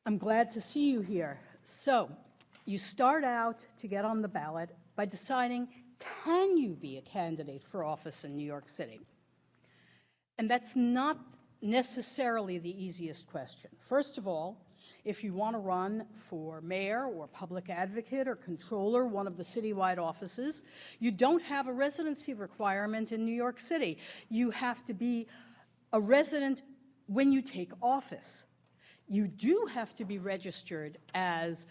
I'm glad to see you here. So, you start out to get on the ballot by deciding, can you be a candidate for office in New York City? And that's not necessarily the easiest question. First of all, if you want to run for mayor or public advocate or controller, one of the citywide offices, you don't have a residency requirement in New York City. You have to be a resident when you take office. You do have to be registered as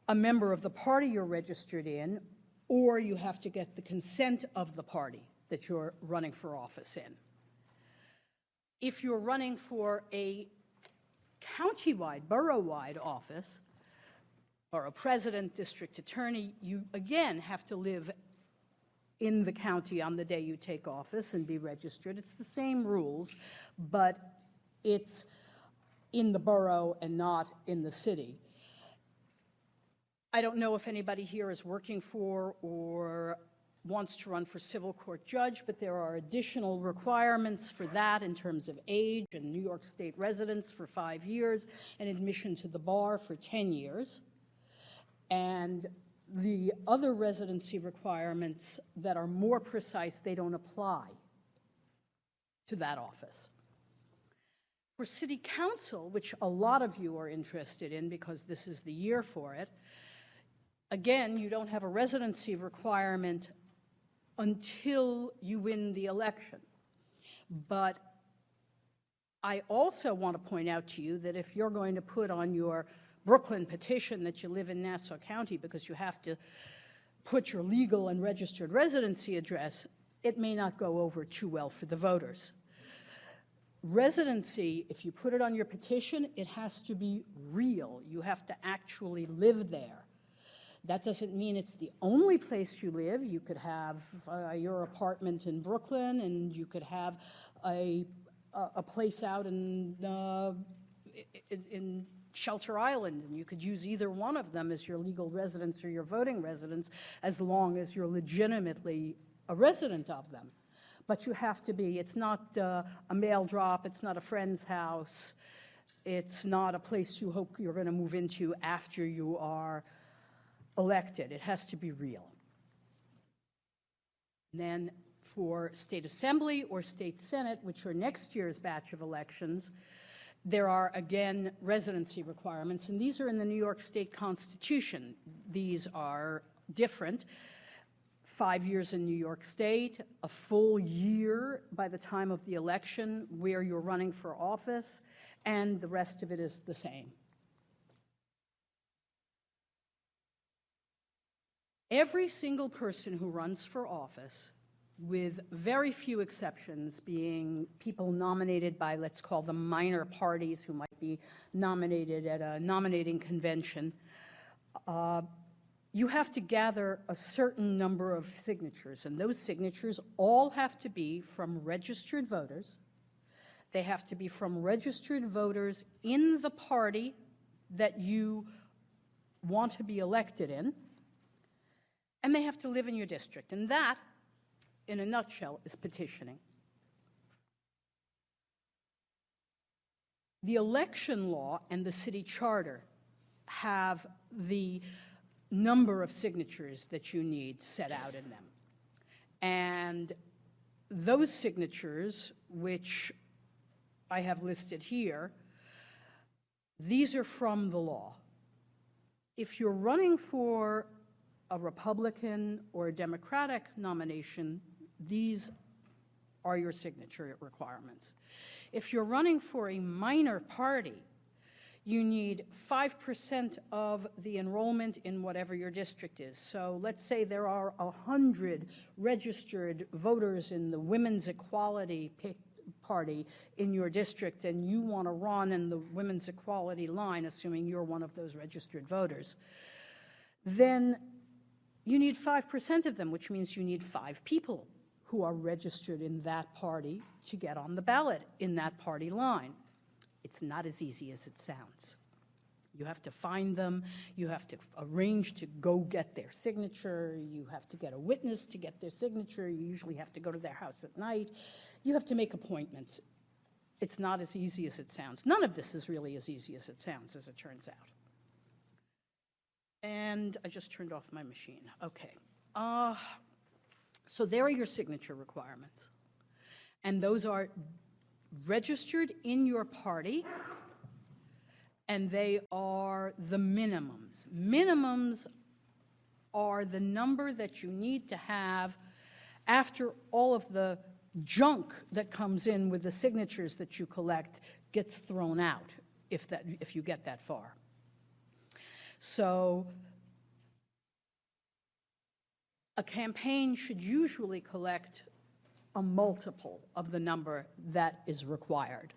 a member of the party you're registered in, or you have to get the consent of the party that you're running for office in. If you're running for a countywide, borough-wide office, or a president, district attorney, you again have to live in the county on the day you take office and be registered. It's the same rules, but it's in the borough and not in the city. I don't know if anybody here is working for or wants to run for civil court judge, but there are additional requirements for that in terms of age and New York State residence for 5 years and admission to the bar for 10 years. And the other residency requirements that are more precise, they don't apply to that office. For city council, which a lot of you are interested in because this is the year for it, again, you don't have a residency requirement until you win the election. But I also want to point out to you that if you're going to put on your Brooklyn petition that you live in Nassau County because you have to put your legal and registered residency address, it may not go over too well for the voters. Residency, if you put it on your petition, it has to be real. You have to actually live there. That doesn't mean it's the only place you live. You could have your apartment in Brooklyn, and you could have a place out in Shelter Island, and you could use either one of them as your legal residence or your voting residence as long as you're legitimately a resident of them. But you have to be, it's not a mail drop, it's not a friend's house, it's not a place you hope you're going to move into after you are elected. It has to be real. And then for state assembly or state senate, which are next year's batch of elections, there are, again, residency requirements, and these are in the New York State Constitution. These are different. 5 years in New York State, a full year by the time of the election where you're running for office, and the rest of it is the same. Every single person who runs for office, with very few exceptions being people nominated by, let's call them minor parties who might be nominated at a nominating convention, you have to gather a certain number of signatures, and those signatures all have to be from registered voters. They have to be from registered voters in the party that you want to be elected in, and they have to live in your district. And that, in a nutshell, is petitioning. The election law and the city charter have the number of signatures that you need set out in them. And those signatures, which I have listed here, these are from the law. If you're running for a Republican or a Democratic nomination, these are your signature requirements. If you're running for a minor party, you need 5% of the enrollment in whatever your district is. So let's say there are 100 registered voters in the Women's Equality Party in your district, and you want to run in the Women's Equality line, assuming you're one of those registered voters, then you need 5% of them, which means you need 5 people who are registered in that party to get on the ballot in that party line. It's not as easy as it sounds. You have to find them, you have to arrange to go get their signature, you have to get a witness to get their signature, you usually have to go to their house at night, you have to make appointments. It's not as easy as it sounds. None of this is really as easy as it sounds, as it turns out. And I just turned off my machine. Okay. So there are your signature requirements. And those are registered in your party, and they are the minimums. Minimums are the number that you need to have after all of the junk that comes in with the signatures that you collect gets thrown out, if you get that far. So a campaign should usually collect a multiple of the number that is required.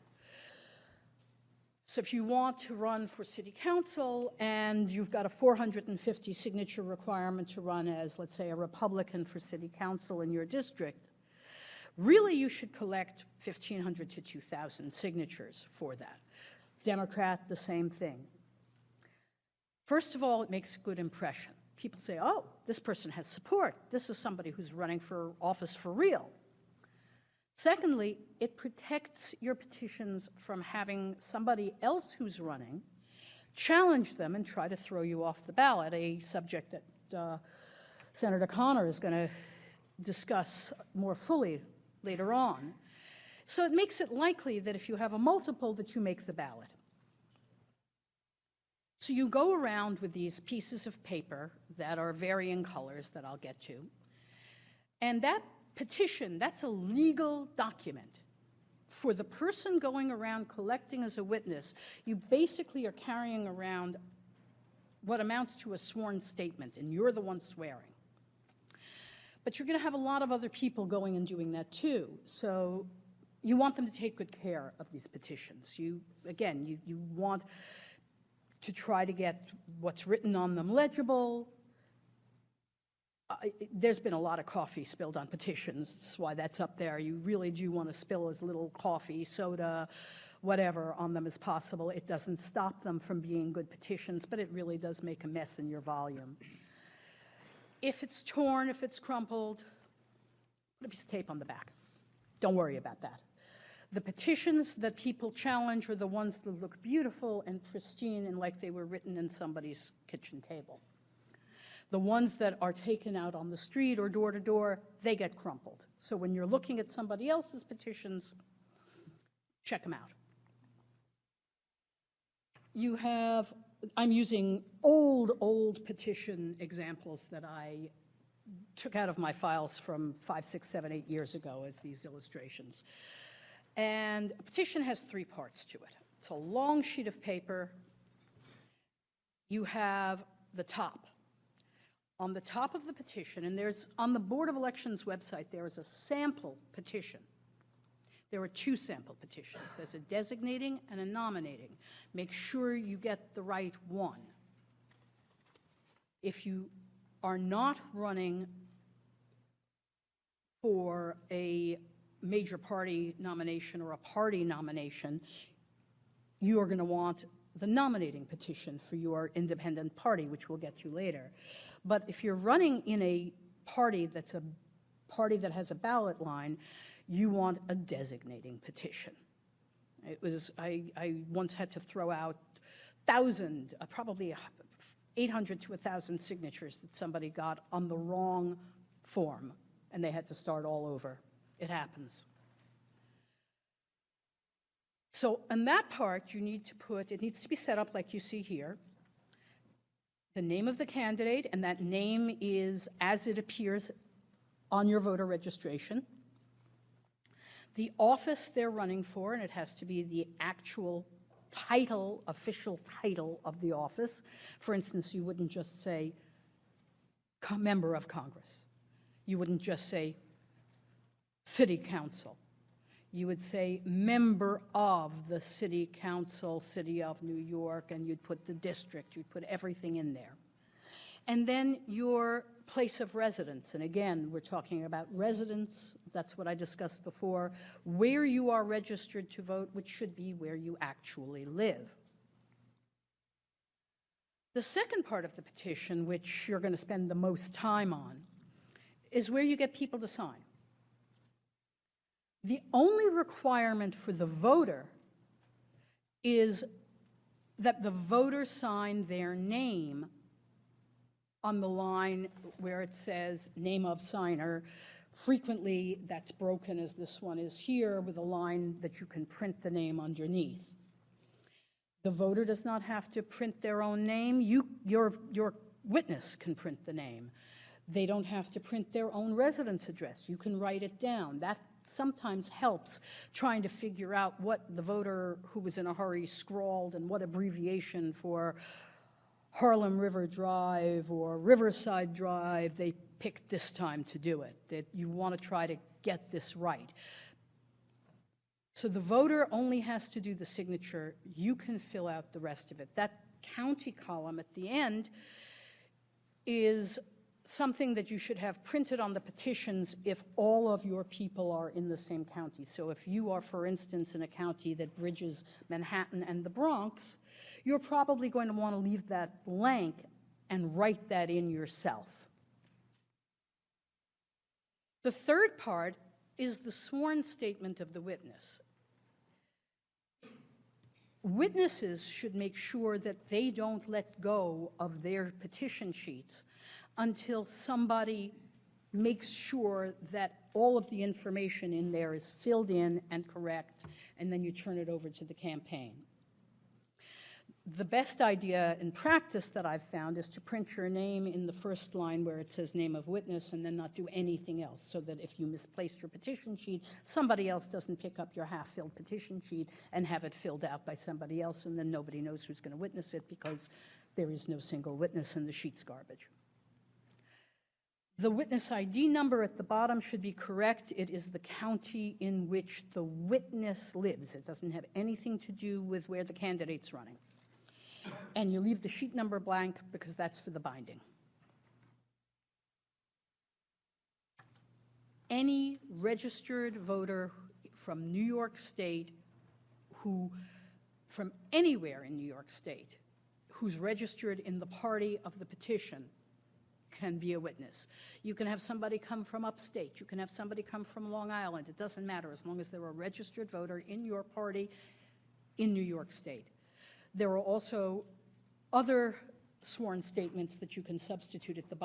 So if you want to run for city council and you've got a 450 signature requirement to run as, let's say, a Republican for city council in your district, really you should collect 1,500 to 2,000 signatures for that. Democrat, the same thing. First of all, it makes a good impression. People say, oh, this person has support. This is somebody who's running for office for real. Secondly, it protects your petitions from having somebody else who's running challenge them and try to throw you off the ballot, a subject that Senator Connor is going to discuss more fully later on. So it makes it likely that if you have a multiple that you make the ballot. So you go around with these pieces of paper that are varying colors that I'll get to, and that petition, that's a legal document. For the person going around collecting as a witness, you basically are carrying around what amounts to a sworn statement, and you're the one swearing. But you're going to have a lot of other people going and doing that too, so you want them to take good care of these petitions. You want to try to get what's written on them legible. There's been a lot of coffee spilled on petitions. That's why that's up there. You really do want to spill as little coffee, soda, whatever on them as possible. It doesn't stop them from being good petitions, but it really does make a mess in your volume. If it's torn, if it's crumpled, put a piece of tape on the back. Don't worry about that. The petitions that people challenge are the ones that look beautiful and pristine and like they were written in somebody's kitchen table. The ones that are taken out on the street or door to door, they get crumpled. So when you're looking at somebody else's petitions, check them out. You have, I'm using old petition examples that I took out of my files from 5, 6, 7, 8 years ago as these illustrations. And a petition has 3 parts to it. It's a long sheet of paper. You have the top. On the top of the petition, and there's on the Board of Elections website, there is a sample petition. There are 2 sample petitions. There's a designating and a nominating. Make sure you get the right one. If you are not running for a major party nomination or a party nomination, you are going to want the nominating petition for your independent party, which we'll get to later. But if you're running in a party that's a party that has a ballot line, you want a designating petition. I once had to throw out 1,000, probably 800 to 1,000 signatures that somebody got on the wrong form, and they had to start all over. It happens. So in that part, you need to put, it needs to be set up like you see here, the name of the candidate, and that name is as it appears on your voter registration. The office they're running for, and it has to be the actual title, official title of the office. For instance, you wouldn't just say member of Congress. You wouldn't just say city council. You would say member of the city council, city of New York, and you'd put the district, you'd put everything in there. And then your place of residence, and again, we're talking about residence, that's what I discussed before, where you are registered to vote, which should be where you actually live. The second part of the petition, which you're going to spend the most time on, is where you get people to sign. The only requirement for the voter is that the voter sign their name on the line where it says name of signer. Frequently, that's broken, as this one is here, with a line that you can print the name underneath. The voter does not have to print their own name. Your witness can print the name. They don't have to print their own residence address. You can write it down. That sometimes helps trying to figure out what the voter who was in a hurry scrawled and what abbreviation for Harlem River Drive or Riverside Drive they picked this time to do it. That you want to try to get this right. So the voter only has to do the signature. You can fill out the rest of it. That county column at the end is something that you should have printed on the petitions if all of your people are in the same county. So if you are, for instance, in a county that bridges Manhattan and the Bronx, you're probably going to want to leave that blank and write that in yourself. The third part is the sworn statement of the witness. Witnesses should make sure that they don't let go of their petition sheets until somebody makes sure that all of the information in there is filled in and correct, and then you turn it over to the campaign. The best idea in practice that I've found is to print your name in the first line where it says name of witness and then not do anything else, so that if you misplaced your petition sheet, somebody else doesn't pick up your half-filled petition sheet and have it filled out by somebody else, and then nobody knows who's going to witness it because there is no single witness and the sheet's garbage. The witness ID number at the bottom should be correct. It is the county in which the witness lives. It doesn't have anything to do with where the candidate's running. And you leave the sheet number blank because that's for the binding. Any registered voter from New York State from anywhere in New York State, who's registered in the party of the petition can be a witness. You can have somebody come from upstate. You can have somebody come from Long Island. It doesn't matter as long as they're a registered voter in your party in New York State. There are also other sworn statements that you can substitute at the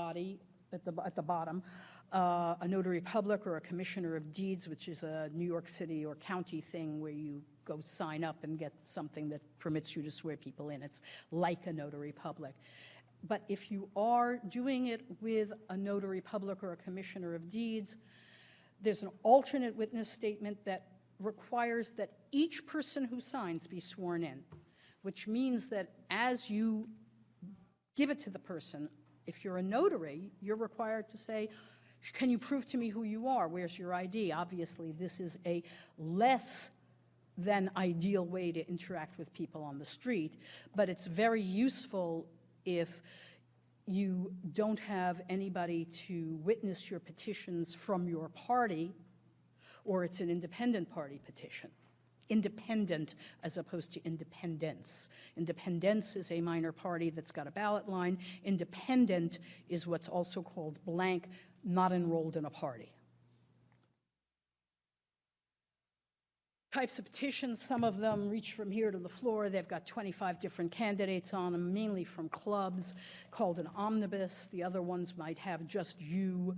bottom. A notary public or a commissioner of deeds, which is a New York City or county thing where you go sign up and get something that permits you to swear people in. It's like a notary public. But if you are doing it with a notary public or a commissioner of deeds, there's an alternate witness statement that requires that each person who signs be sworn in, which means that as you give it to the person, if you're a notary, you're required to say, can you prove to me who you are? Where's your ID? Obviously, this is a less than ideal way to interact with people on the street, but it's very useful if you don't have anybody to witness your petitions from your party, or it's an independent party petition. Independent as opposed to independence. Independence is a minor party that's got a ballot line. Independent is what's also called blank, not enrolled in a party. Types of petitions, some of them reach from here to the floor. They've got 25 different candidates on them, mainly from clubs, called an omnibus. The other ones might have just you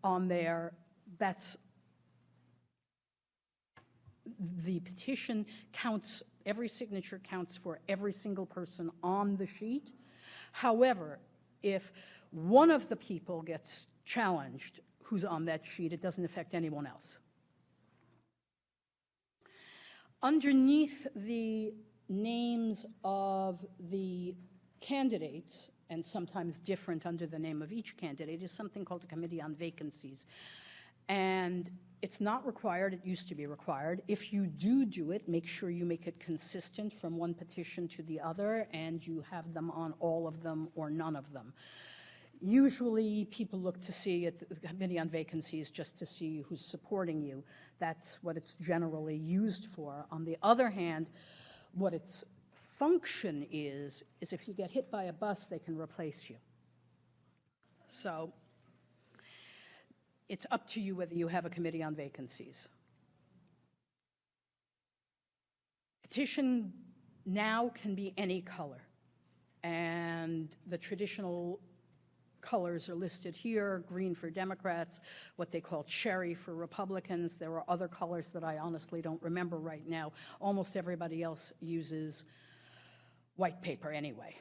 on there. That's the petition counts, every signature counts for every single person on the sheet. However, if one of the people gets challenged who's on that sheet, it doesn't affect anyone else. Underneath the names of the candidates, and sometimes different under the name of each candidate, is something called a committee on vacancies. And it's not required, it used to be required. If you do it, make sure you make it consistent from one petition to the other, and you have them on all of them or none of them. Usually people look to see at the Committee on Vacancies just to see who's supporting you. That's what it's generally used for. On the other hand, what its function is if you get hit by a bus, they can replace you. So it's up to you whether you have a Committee on Vacancies. Petition now can be any color, and the traditional colors are listed here: green for Democrats, what they call cherry for Republicans. There are other colors that I honestly don't remember right now. Almost everybody else uses white paper anyway.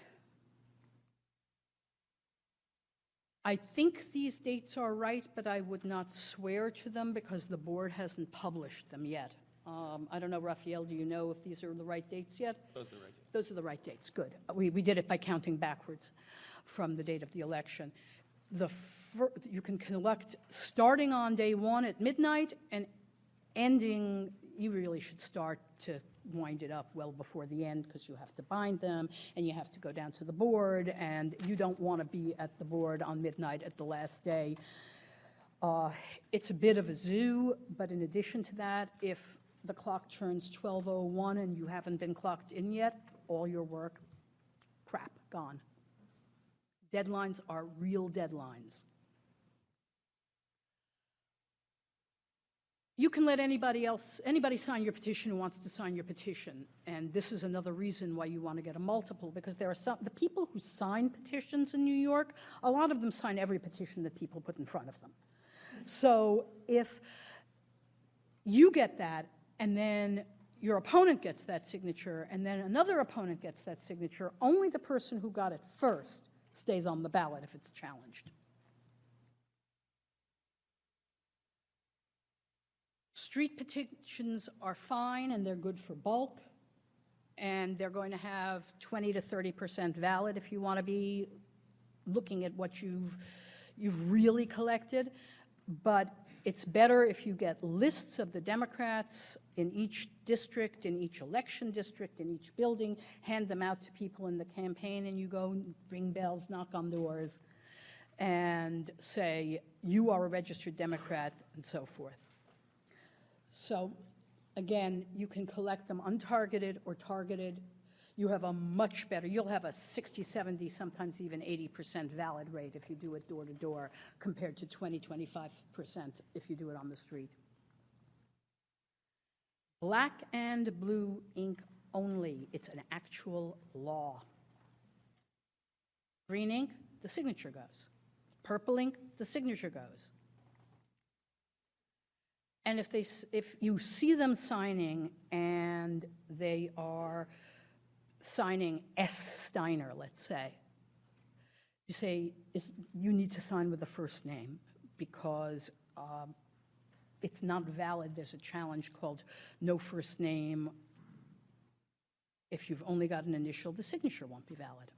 I think these dates are right, but I would not swear to them because the board hasn't published them yet. I don't know, Raphael, do you know if these are the right dates yet? Those are the right dates. Those are the right dates, good. We did it by counting backwards from the date of the election. You can collect starting on day 1 at midnight and ending, you really should start to wind it up well before the end because you have to bind them and you have to go down to the board, and you don't want to be at the board on midnight at the last day. It's a bit of a zoo, but in addition to that, if the clock turns 12:01 and you haven't been clocked in yet, all your work, crap, gone. Deadlines are real deadlines. You can let anybody sign your petition who wants to sign your petition. And this is another reason why you want to get a multiple, because there are the people who sign petitions in New York, a lot of them sign every petition that people put in front of them. So if you get that, and then your opponent gets that signature, and then another opponent gets that signature, only the person who got it first stays on the ballot if it's challenged. Street petitions are fine, and they're good for bulk, and they're going to have 20 to 30% valid if you want to be looking at what you've really collected. But it's better if you get lists of the Democrats in each district, in each election district, in each building, hand them out to people in the campaign, and you go ring bells, knock on doors, and say, you are a registered Democrat, and so forth. So, again, you can collect them untargeted or targeted. You have a much better, you'll have a 60, 70, sometimes even 80% valid rate if you do it door to door, compared to 20, 25% if you do it on the street. Black and blue ink only. It's an actual law. Green ink, the signature goes. Purple ink, the signature goes. And if you see them signing and they are signing S. Steiner, let's say, you say, you need to sign with the first name because it's not valid. There's a challenge called no first name. If you've only got an initial, the signature won't be valid.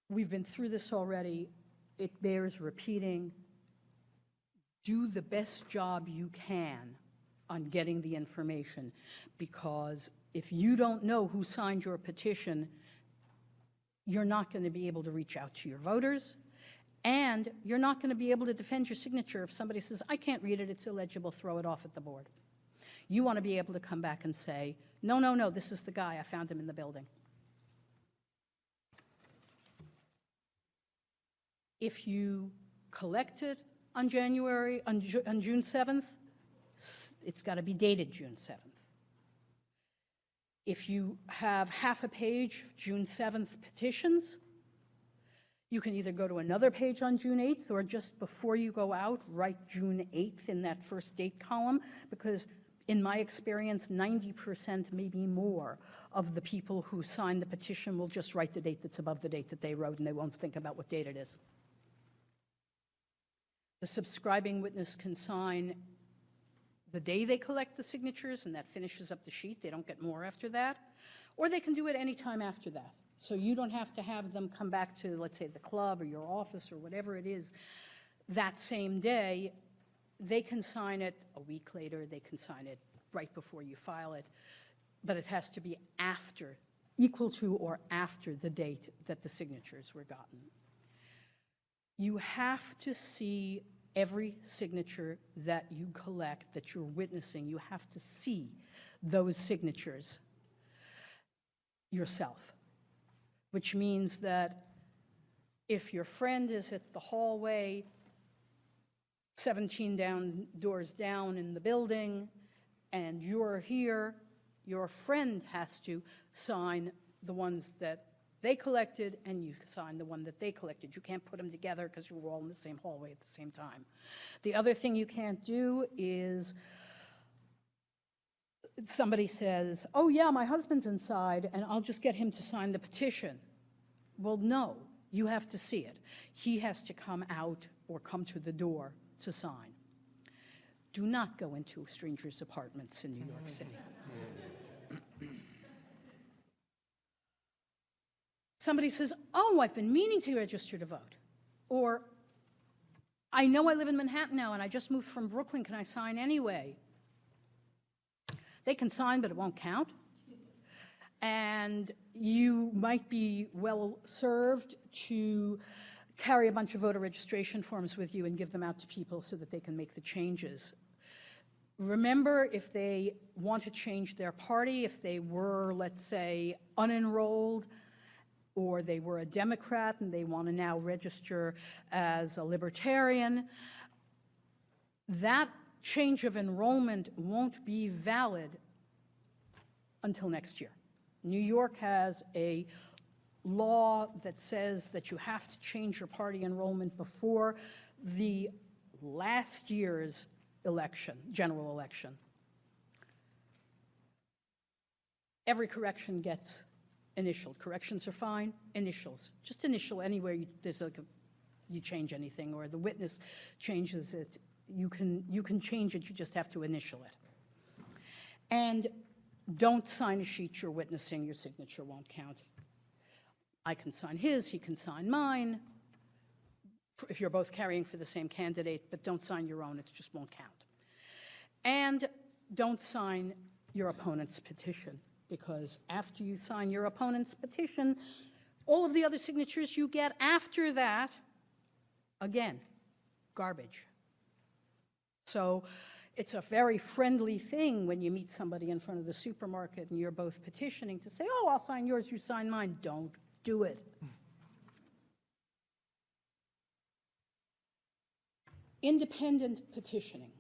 We've been through this already. It bears repeating. Do the best job you can on getting the information, because if you don't know who signed your petition, you're not going to be able to reach out to your voters, and you're not going to be able to defend your signature if somebody says, I can't read it, it's illegible, throw it off at the board. You want to be able to come back and say, no, no, no, this is the guy, I found him in the building. If you collect it on June 7th, it's got to be dated June 7th. If you have half a page of June 7th petitions, you can either go to another page on June 8th, or just before you go out, write June 8th in that first date column, because in my experience, 90%, maybe more, of the people who sign the petition will just write the date that's above the date that they wrote, and they won't think about what date it is. The subscribing witness can sign the day they collect the signatures, and that finishes up the sheet. They don't get more after that. Or they can do it any time after that. So you don't have to have them come back to, let's say, the club or your office or whatever it is that same day. They can sign it a week later. They can sign it right before you file it. But it has to be after, equal to or after the date that the signatures were gotten. You have to see every signature that you collect, that you're witnessing. You have to see those signatures yourself, which means that if your friend is at the hallway 17 doors down in the building, and you're here, your friend has to sign the ones that they collected, and you sign the one that they collected. You can't put them together because you were all in the same hallway at the same time. The other thing you can't do is somebody says, oh yeah, my husband's inside, and I'll just get him to sign the petition. Well, no, you have to see it. He has to come out or come to the door to sign. Do not go into strangers' apartments in New York City. Somebody says, oh, I've been meaning to register to vote. Or, I know I live in Manhattan now and I just moved from Brooklyn, can I sign anyway? They can sign, but it won't count. And you might be well served to carry a bunch of voter registration forms with you and give them out to people so that they can make the changes. Remember, if they want to change their party, if they were, let's say, unenrolled, or they were a Democrat and they want to now register as a libertarian, that change of enrollment won't be valid until next year. New York has a law that says that you have to change your party enrollment before the last year's election, general election. Every correction gets initialed. Corrections are fine, initials. Just initial anywhere you change anything, or the witness changes it. You can change it, you just have to initial it. And don't sign a sheet you're witnessing, your signature won't count. I can sign his, he can sign mine, if you're both carrying for the same candidate, but don't sign your own, it just won't count. And don't sign your opponent's petition, because after you sign your opponent's petition, all of the other signatures you get after that, again, garbage. So it's a very friendly thing when you meet somebody in front of the supermarket and you're both petitioning to say, oh, I'll sign yours, you sign mine. Don't do it. Independent petitioning.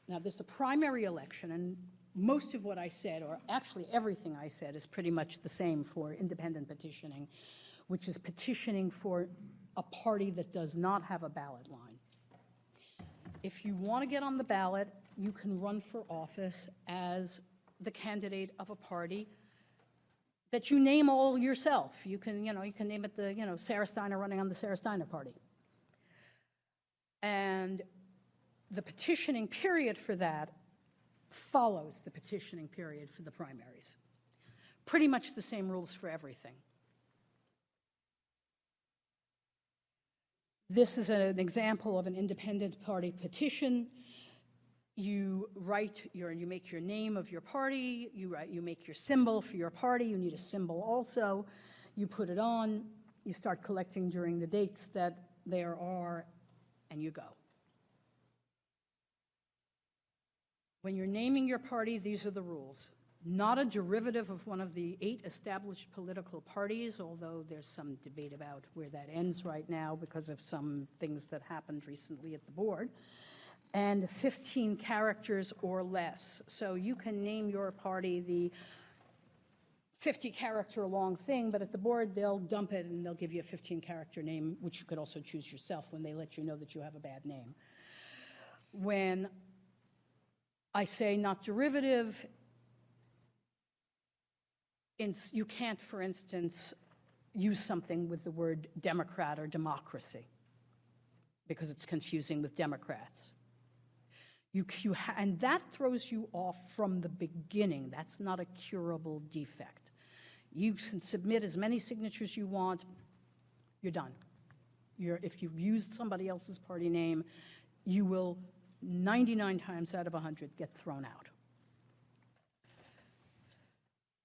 Now, this is a primary election, and most of what I said, or actually everything I said, is pretty much the same for independent petitioning, which is petitioning for a party that does not have a ballot line. If you want to get on the ballot, you can run for office as the candidate of a party that you name all yourself. You can name it the, Sarah Steiner running on the Sarah Steiner party. And the petitioning period for that follows the petitioning period for the primaries. Pretty much the same rules for everything. This is an example of an independent party petition. You you make your name of your party, you make your symbol for your party, you need a symbol also, you put it on, you start collecting during the dates that there are, and you go. When you're naming your party, these are the rules. Not a derivative of one of the 8 established political parties, although there's some debate about where that ends right now because of some things that happened recently at the board. And 15 characters or less. So you can name your party the 50-character long thing, but at the board they'll dump it and they'll give you a 15-character name, which you could also choose yourself when they let you know that you have a bad name. When I say not derivative, you can't, for instance, use something with the word Democrat or democracy because it's confusing with Democrats. And that throws you off from the beginning. That's not a curable defect. You can submit as many signatures you want, you're done. If you've used somebody else's party name, you will 99 times out of 100 get thrown out.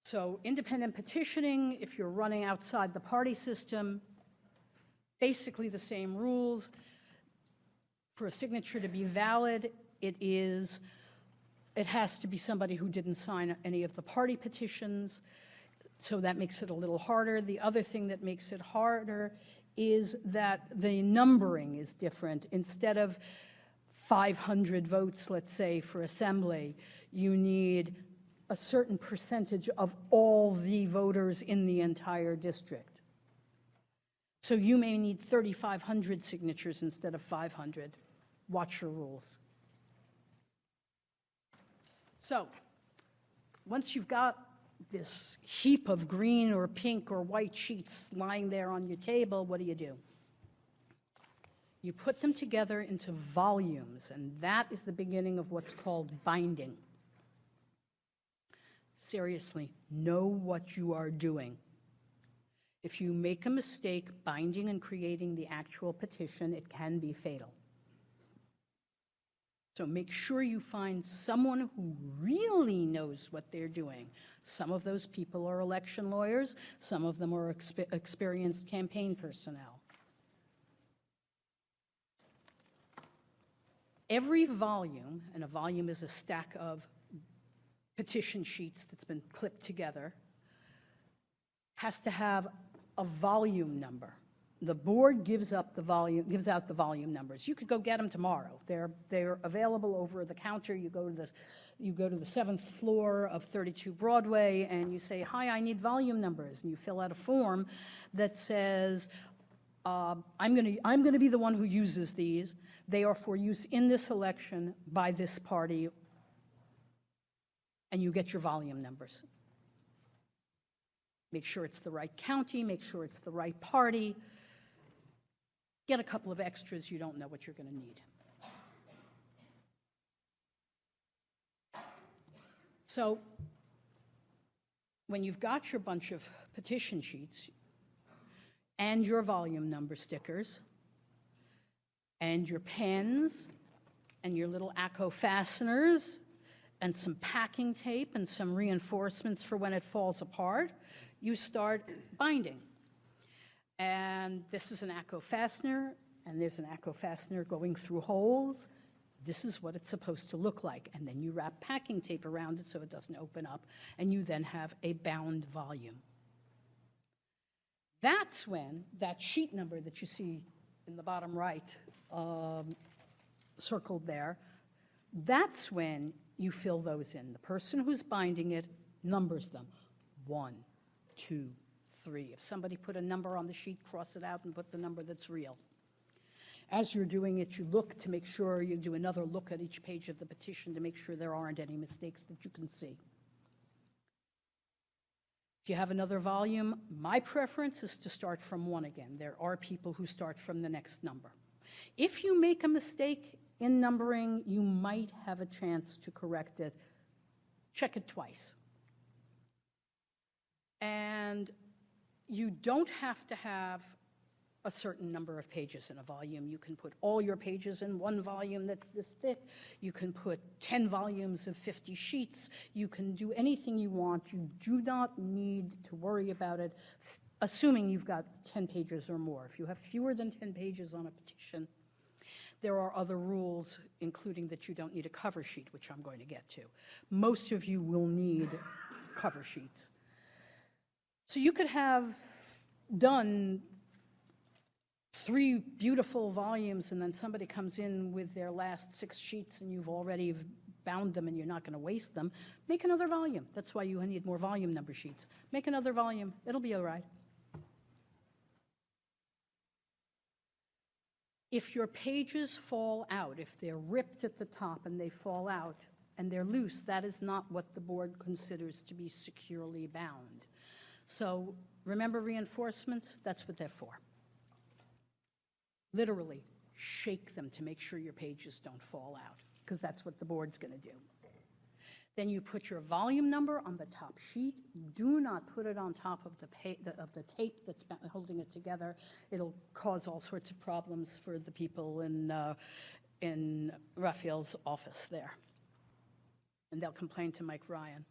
So independent petitioning, if you're running outside the party system, basically the same rules. For a signature to be valid, it has to be somebody who didn't sign any of the party petitions, so that makes it a little harder. The other thing that makes it harder is that the numbering is different. Instead of 500 votes, let's say, for assembly, you need a certain percentage of all the voters in the entire district. So you may need 3,500 signatures instead of 500. Watch your rules. So once you've got this heap of green or pink or white sheets lying there on your table, what do? You put them together into volumes, and that is the beginning of what's called binding. Seriously, know what you are doing. If you make a mistake binding and creating the actual petition, it can be fatal. So make sure you find someone who really knows what they're doing. Some of those people are election lawyers. Some of them are experienced campaign personnel. Every volume, and a volume is a stack of petition sheets that's been clipped together, has to have a volume number. The board gives out the volume numbers. You could go get them tomorrow. They're available over the counter. You go to the 7th floor of 32 Broadway and you say, "Hi, I need volume numbers," and you fill out a form that says, I'm going to be the one who uses these. They are for use in this election by this party, and you get your volume numbers. Make sure it's the right county, make sure it's the right party. Get a couple of extras, you don't know what you're going to need. So when you've got your bunch of petition sheets and your volume number stickers and your pens and your little ACO fasteners and some packing tape and some reinforcements for when it falls apart, you start binding. And this is an ACO fastener, and there's an ACO fastener going through holes. This is what it's supposed to look like. And then you wrap packing tape around it so it doesn't open up, and you then have a bound volume. That's when that sheet number that you see in the bottom right, circled there, that's when you fill those in. The person who's binding it numbers them. 1, 2, 3. If somebody put a number on the sheet, cross it out and put the number that's real. As you're doing it, you look to make sure, you do another look at each page of the petition to make sure there aren't any mistakes that you can see. If you have another volume, my preference is to start from 1 again. There are people who start from the next number. If you make a mistake in numbering, you might have a chance to correct it. Check it twice. And you don't have to have a certain number of pages in a volume. You can put all your pages in one volume that's this thick. You can put 10 volumes of 50 sheets. You can do anything you want. You do not need to worry about it, assuming you've got 10 pages or more. If you have fewer than 10 pages on a petition, there are other rules, including that you don't need a cover sheet, which I'm going to get to. Most of you will need cover sheets. So you could have done 3 beautiful volumes, and then somebody comes in with their last 6 sheets, and you've already bound them, and you're not going to waste them. Make another volume. That's why you need more volume number sheets. Make another volume. It'll be all right. If your pages fall out, if they're ripped at the top and they fall out and they're loose, that is not what the board considers to be securely bound. So remember reinforcements? That's what they're for. Literally, shake them to make sure your pages don't fall out, because that's what the board's going to do. Then you put your volume number on the top sheet. Do not put it on top of the tape that's holding it together. It'll cause all sorts of problems for the people in Raphael's office there. And they'll complain to Mike Ryan.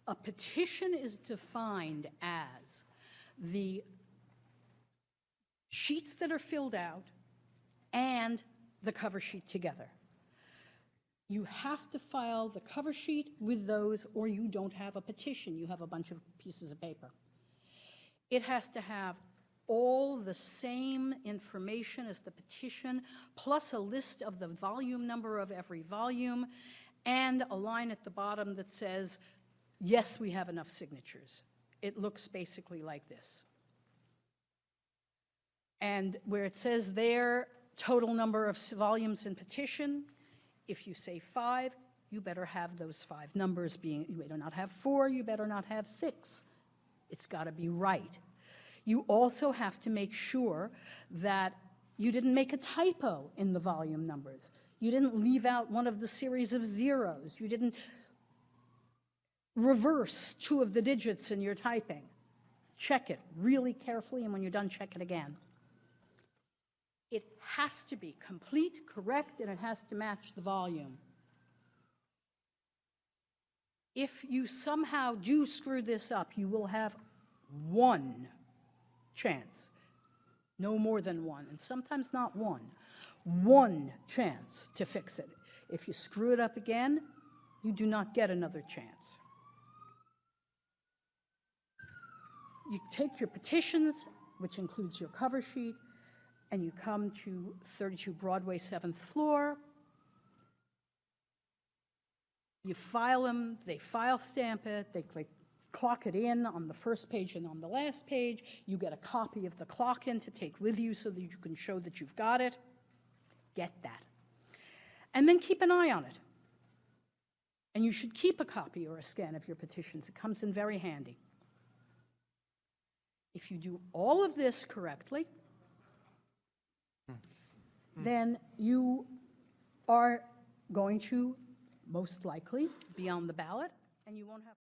A petition is defined as the sheets that are filled out and the cover sheet together. You have to file the cover sheet with those, or you don't have a petition. You have a bunch of pieces of paper. It has to have all the same information as the petition, plus a list of the volume number of every volume, and a line at the bottom that says, yes, we have enough signatures. It looks basically like this. And where it says there, total number of volumes in petition, if you say 5, you better have those 5 numbers being, you better not have 4, you better not have 6. It's got to be right. You also have to make sure that you didn't make a typo in the volume numbers. You didn't leave out one of the series of zeros. You didn't reverse 2 of the digits in your typing. Check it really carefully, and when you're done, check it again. It has to be complete, correct, and it has to match the volume. If you somehow do screw this up, you will have 1 chance, no more than 1, and sometimes not 1 chance to fix it. If you screw it up again, you do not get another chance. You take your petitions, which includes your cover sheet, and you come to 32 Broadway, 7th floor. You file them, they file stamp it, they clock it in on the first page and on the last page. You get a copy of the clock in to take with you so that you can show that you've got it. Get that. And then keep an eye on it. And you should keep a copy or a scan of your petitions. It comes in very handy. If you do all of this correctly, then you are going to most likely be on the ballot, and you won't have